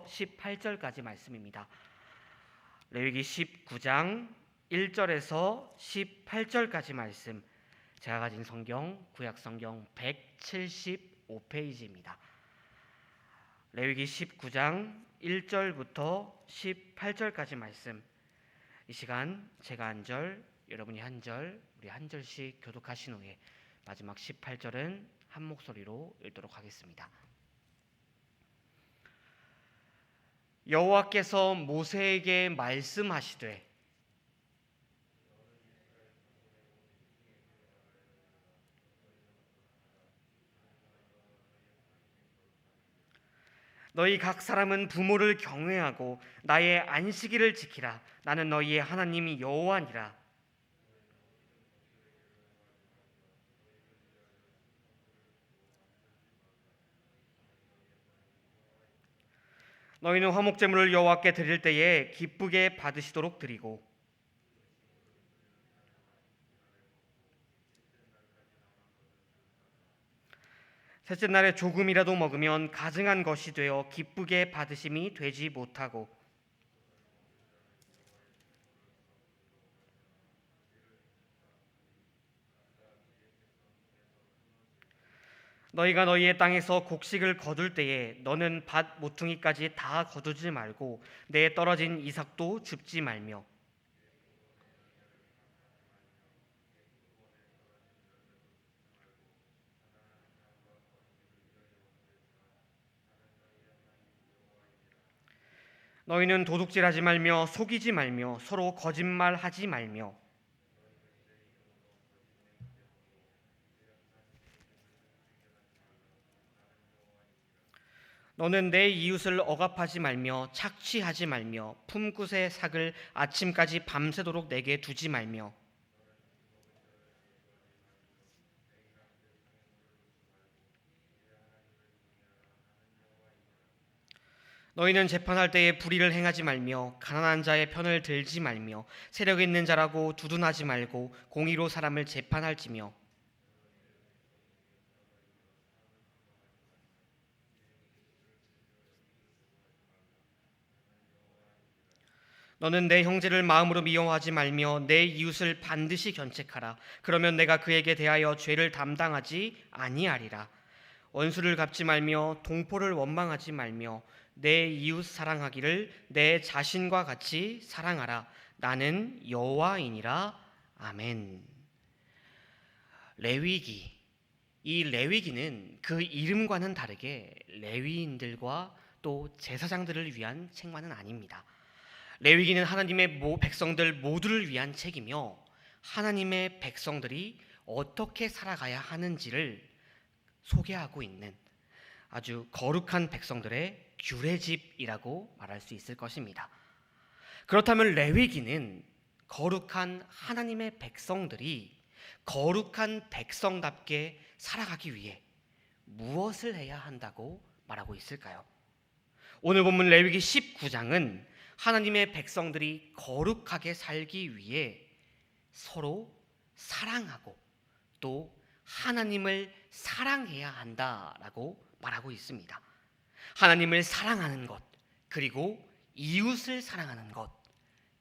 1절부터 18절까지 말씀입니다. 레위기 19장 1절에서 18절까지 말씀, 제가 가진 성경 구약성경 175페이지입니다. 레위기 19장 1절부터 18절까지 말씀, 이 시간 제가 한 절, 여러분이 한 절, 우리 한 절씩 교독하신 후에 마지막 18절은 한 목소리로 읽도록 하겠습니다. 여호와께서 모세에게 말씀하시되 너희 각 사람은 부모를 경외하고 나의 안식일을 지키라. 나는 너희의 하나님이 여호와니라. 너희는 화목제물을 여호와께 드릴 때에 기쁘게 받으시도록 드리고 셋째 날에 조금이라도 먹으면 가증한 것이 되어 기쁘게 받으심이 되지 못하고 너희가 너희의 땅에서 곡식을 거둘 때에 너는 밭 모퉁이까지 다 거두지 말고 내에 떨어진 이삭도 줍지 말며 너희는 도둑질하지 말며 속이지 말며 서로 거짓말하지 말며 너는 내 이웃을 억압하지 말며 착취하지 말며 품굿의 삭을 아침까지 밤새도록 내게 두지 말며 너희는 재판할 때에 불의를 행하지 말며 가난한 자의 편을 들지 말며 세력 있는 자라고 두둔하지 말고 공의로 사람을 재판할지며 너는 내 형제를 마음으로 미워하지 말며 내 이웃을 반드시 견책하라. 그러면 내가 그에게 대하여 죄를 담당하지 아니하리라. 원수를 갚지 말며 동포를 원망하지 말며 내 이웃 사랑하기를 내 자신과 같이 사랑하라. 나는 여호와이니라. 아멘. 레위기, 이 레위기는 그 이름과는 다르게 레위인들과 또 제사장들을 위한 책만은 아닙니다. 레위기는 하나님의 백성들 모두를 위한 책이며 하나님의 백성들이 어떻게 살아가야 하는지를 소개하고 있는 아주 거룩한 백성들의 규례집이라고 말할 수 있을 것입니다. 그렇다면 레위기는 거룩한 하나님의 백성들이 거룩한 백성답게 살아가기 위해 무엇을 해야 한다고 말하고 있을까요? 오늘 본문 레위기 19장은 하나님의 백성들이 거룩하게 살기 위해 서로 사랑하고 또 하나님을 사랑해야 한다라고 말하고 있습니다. 하나님을 사랑하는 것, 그리고 이웃을 사랑하는 것,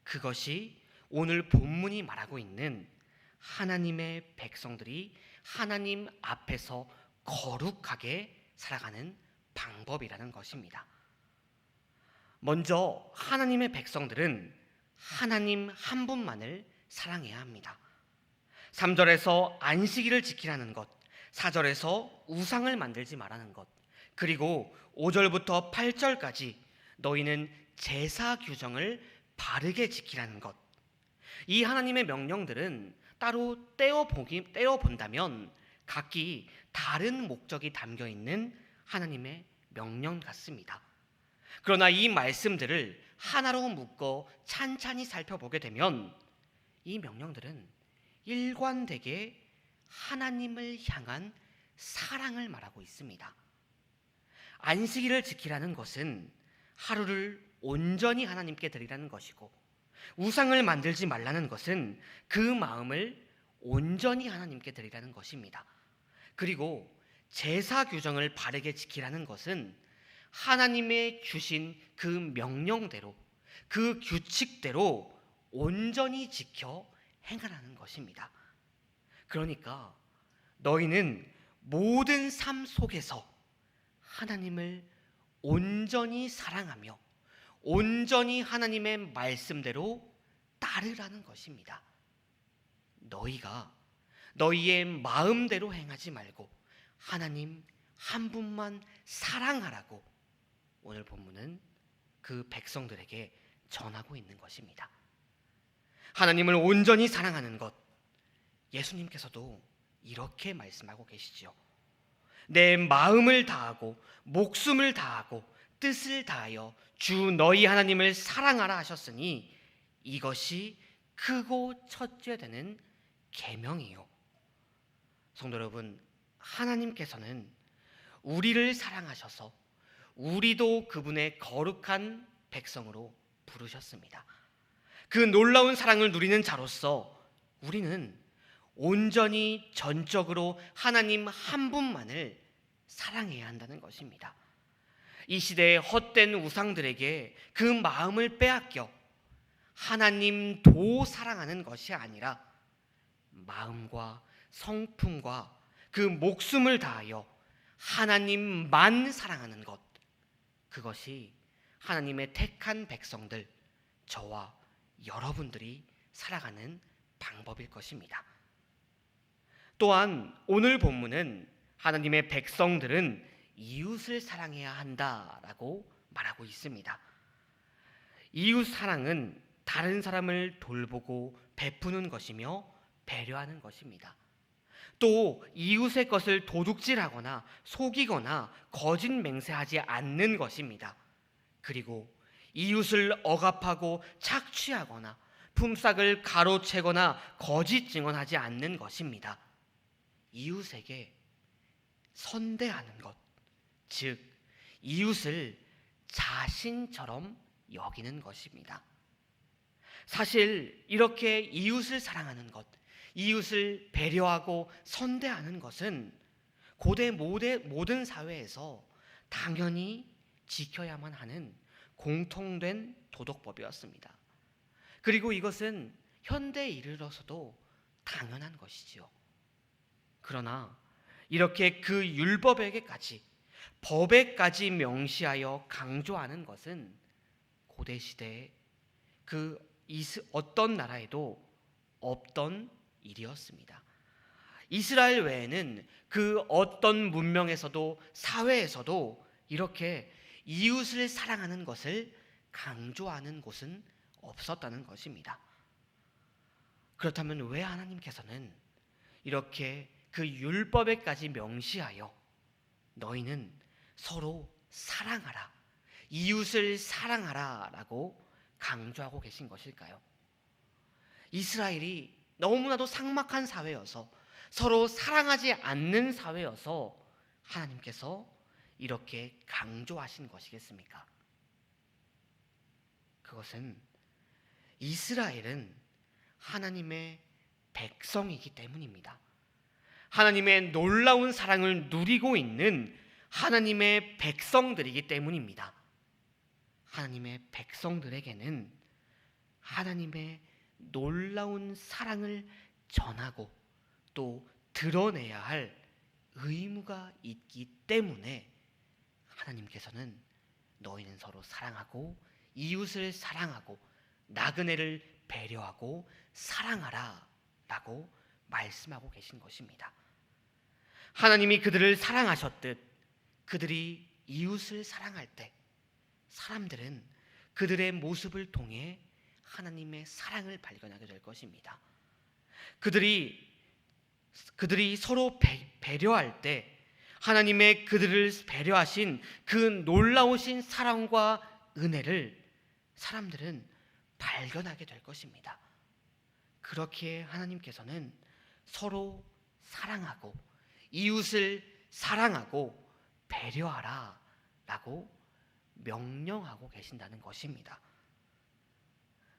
그것이 오늘 본문이 말하고 있는 하나님의 백성들이 하나님 앞에서 거룩하게 살아가는 방법이라는 것입니다. 먼저 하나님의 백성들은 하나님 한 분만을 사랑해야 합니다. 3절에서 안식일을 지키라는 것, 4절에서 우상을 만들지 말라는 것, 그리고 5절부터 8절까지 너희는 제사 규정을 바르게 지키라는 것. 이 하나님의 명령들은 따로 떼어본다면 각기 다른 목적이 담겨 있는 하나님의 명령 같습니다. 그러나 이 말씀들을 하나로 묶어 찬찬히 살펴보게 되면 이 명령들은 일관되게 하나님을 향한 사랑을 말하고 있습니다. 안식일을 지키라는 것은 하루를 온전히 하나님께 드리라는 것이고, 우상을 만들지 말라는 것은 그 마음을 온전히 하나님께 드리라는 것입니다. 그리고 제사 규정을 바르게 지키라는 것은 하나님의 주신 그 명령대로, 그 규칙대로 온전히 지켜 행하라는 것입니다. 그러니까 너희는 모든 삶 속에서 하나님을 온전히 사랑하며 온전히 하나님의 말씀대로 따르라는 것입니다. 너희가 너희의 마음대로 행하지 말고 하나님 한 분만 사랑하라고 오늘 본문은 그 백성들에게 전하고 있는 것입니다. 하나님을 온전히 사랑하는 것, 예수님께서도 이렇게 말씀하고 계시지요. 내 마음을 다하고 목숨을 다하고 뜻을 다하여 주 너희 하나님을 사랑하라 하셨으니 이것이 크고 첫째 되는 계명이요. 성도 여러분, 하나님께서는 우리를 사랑하셔서 우리도 그분의 거룩한 백성으로 부르셨습니다. 그 놀라운 사랑을 누리는 자로서 우리는 온전히 전적으로 하나님 한 분만을 사랑해야 한다는 것입니다. 이 시대의 헛된 우상들에게 그 마음을 빼앗겨 하나님도 사랑하는 것이 아니라 마음과 성품과 그 목숨을 다하여 하나님만 사랑하는 것, 그것이 하나님의 택한 백성들, 저와 여러분들이 살아가는 방법일 것입니다. 또한 오늘 본문은 하나님의 백성들은 이웃을 사랑해야 한다라고 말하고 있습니다. 이웃 사랑은 다른 사람을 돌보고 베푸는 것이며 배려하는 것입니다. 또 이웃의 것을 도둑질하거나 속이거나 거짓 맹세하지 않는 것입니다. 그리고 이웃을 억압하고 착취하거나 품삯을 가로채거나 거짓 증언하지 않는 것입니다. 이웃에게 선대하는 것, 즉 이웃을 자신처럼 여기는 것입니다. 사실 이렇게 이웃을 사랑하는 것, 이웃을 배려하고 선대하는 것은 고대 모든 사회에서 당연히 지켜야만 하는 공통된 도덕법이었습니다. 그리고 이것은 현대에 이르러서도 당연한 것이지요. 그러나 이렇게 그 율법에게까지, 법에까지 명시하여 강조하는 것은 고대 시대에 그 어떤 나라에도 없던 일이었습니다. 이스라엘 외에는 그 어떤 문명에서도 사회에서도 이렇게 이웃을 사랑하는 것을 강조하는 곳은 없었다는 것입니다. 그렇다면 왜 하나님께서는 이렇게 그 율법에까지 명시하여 너희는 서로 사랑하라, 이웃을 사랑하라 라고 강조하고 계신 것일까요? 이스라엘이 너무나도 삭막한 사회여서, 서로 사랑하지 않는 사회여서 하나님께서 이렇게 강조하신 것이겠습니까? 그것은 이스라엘은 하나님의 백성이기 때문입니다. 하나님의 놀라운 사랑을 누리고 있는 하나님의 백성들이기 때문입니다. 하나님의 백성들에게는 하나님의 놀라운 사랑을 전하고 또 드러내야 할 의무가 있기 때문에 하나님께서는 너희는 서로 사랑하고 이웃을 사랑하고 나그네를 배려하고 사랑하라 라고 말씀하고 계신 것입니다. 하나님이 그들을 사랑하셨듯 그들이 이웃을 사랑할 때 사람들은 그들의 모습을 통해 하나님의 사랑을 발견하게 될 것입니다. 그들이 서로 배려할 때 하나님의 그들을 배려하신 그 놀라우신 사랑과 은혜를 사람들은 발견하게 될 것입니다. 그렇게 하나님께서는 서로 사랑하고 이웃을 사랑하고 배려하라 라고 명령하고 계신다는 것입니다.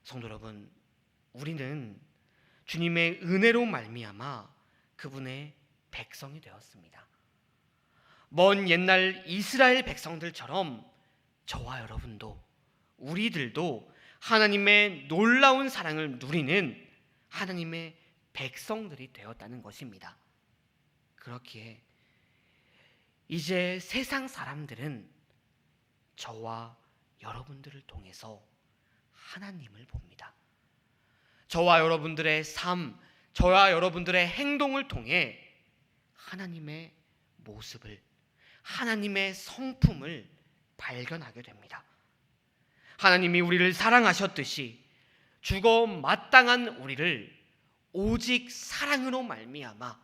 성도 여러분, 우리는 주님의 은혜로 말미암아 그분의 백성이 되었습니다. 먼 옛날 이스라엘 백성들처럼 저와 여러분도, 우리들도 하나님의 놀라운 사랑을 누리는 하나님의 백성들이 되었다는 것입니다. 그렇기에 이제 세상 사람들은 저와 여러분들을 통해서 하나님을 봅니다. 저와 여러분들의 삶, 저와 여러분들의 행동을 통해 하나님의 모습을, 하나님의 성품을 발견하게 됩니다. 하나님이 우리를 사랑하셨듯이 죽어 마땅한 우리를 오직 사랑으로 말미암아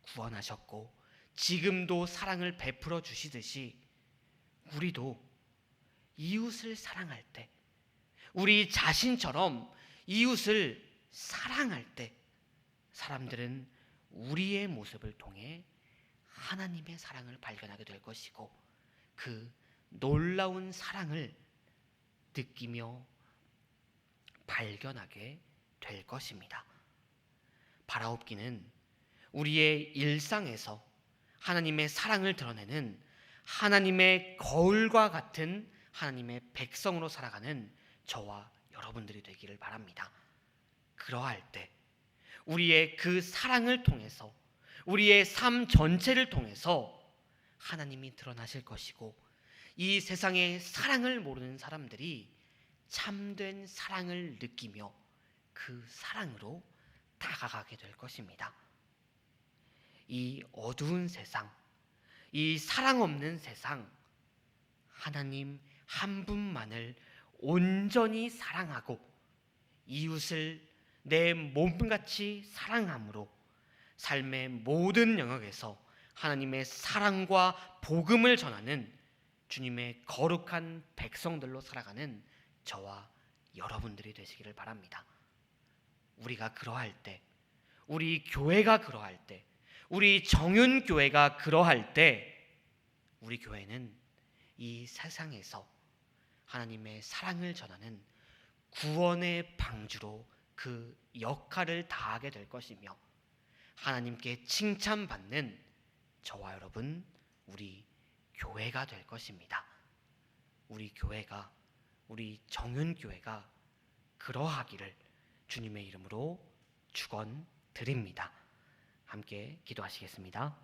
구원하셨고, 지금도 사랑을 베풀어 주시듯이 우리도 이웃을 사랑할 때, 우리 자신처럼 이웃을 사랑할 때 사람들은 우리의 모습을 통해 하나님의 사랑을 발견하게 될 것이고, 그 놀라운 사랑을 느끼며 발견하게 될 것입니다. 바라옵기는 우리의 일상에서 하나님의 사랑을 드러내는 하나님의 거울과 같은 하나님의 백성으로 살아가는 저와 여러분들이 되기를 바랍니다. 그러할 때 우리의 그 사랑을 통해서, 우리의 삶 전체를 통해서 하나님이 드러나실 것이고, 이 세상의 사랑을 모르는 사람들이 참된 사랑을 느끼며 그 사랑으로 다가가게 될 것입니다. 이 어두운 세상, 이 사랑 없는 세상, 하나님 한 분만을 온전히 사랑하고 이웃을 내 몸같이 사랑함으로 삶의 모든 영역에서 하나님의 사랑과 복음을 전하는 주님의 거룩한 백성들로 살아가는 저와 여러분들이 되시기를 바랍니다. 우리가 그러할 때, 우리 교회가 그러할 때, 우리 정윤교회가 그러할 때, 우리 교회는 이 세상에서 하나님의 사랑을 전하는 구원의 방주로 그 역할을 다하게 될 것이며, 하나님께 칭찬받는 저와 여러분, 우리 교회가 될 것입니다. 우리 교회가, 우리 정윤교회가 그러하기를 주님의 이름으로 축원드립니다. 함께 기도하시겠습니다.